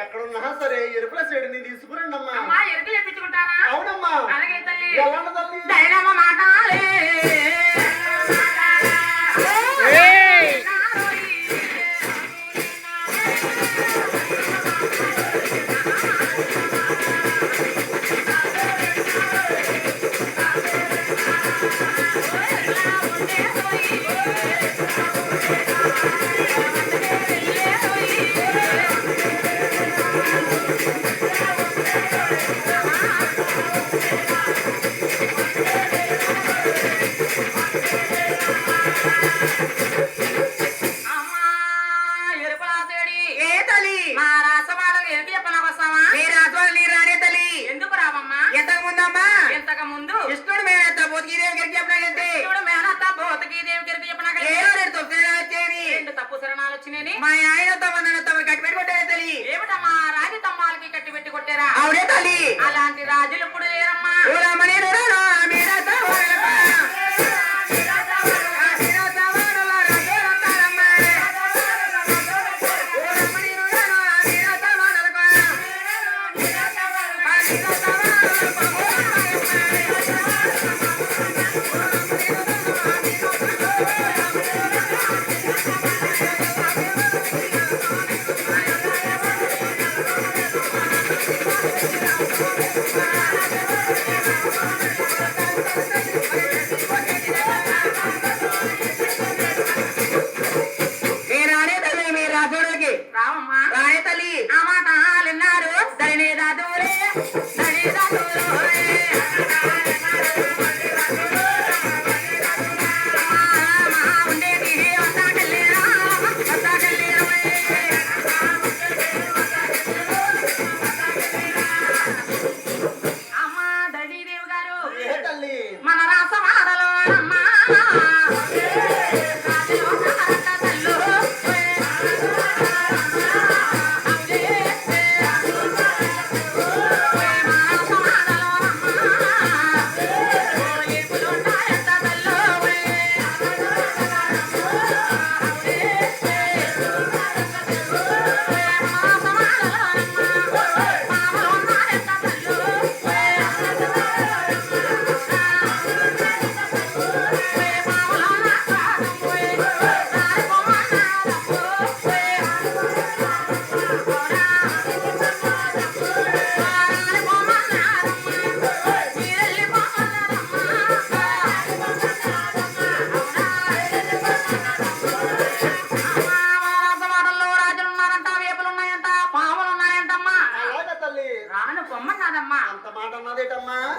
ఎక్కడున్నా సరే ఎరుపుల చెడిని తీసుకురండి అమ్మా. ఎరుకులు ఎప్పించుకుంటారా? అవునమ్మా. అలాగే తల్లి. ఎలా తల్లి? దైనమ్మ మాటాలే మా ఆయన తమను కట్టి పెట్టి కొట్టారు తల్లి. ఏమిటమ్మా రాజు తమ్మాలకి కట్టి పెట్టి కొట్టారా? అవునే తల్లి. అలాంటి రాజులు ఇప్పుడు లేరమ్మా.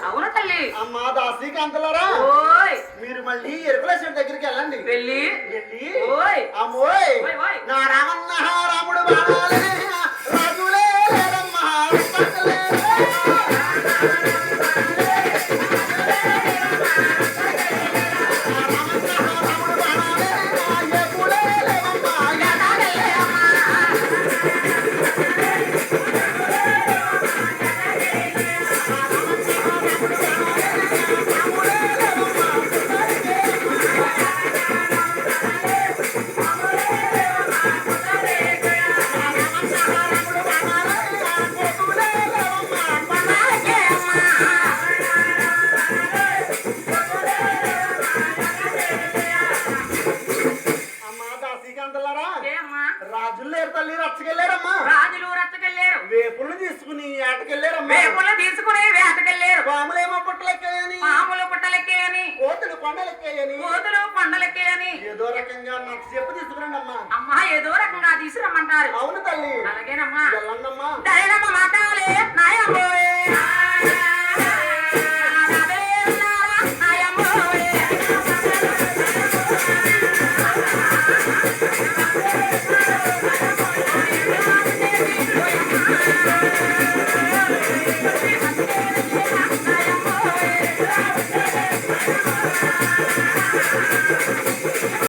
అవును తల్లి. అమ్మా దాసీకాంతలారా, మీరు మళ్ళీ ఎరుకుల చెట్టు దగ్గరికి వెళ్ళండి. వెళ్ళి అమ్మోయ్ నా రామన్న రాముడు బాణాలే రాజులే లేరమ్మా కొండలకే అని కోతులు కొండలకే అని ఏదో రకంగా నాకు చెప్పు తీసుకురండి అమ్మా. అమ్మా ఏదో రకంగా తీసుకురమ్మంటారు. అవును తల్లి, అలాగేనమ్మా. వెళ్ళండమ్మా. దయనమ్మ మాటాలే నాయమ్మోయే. నాయమ్మోయే.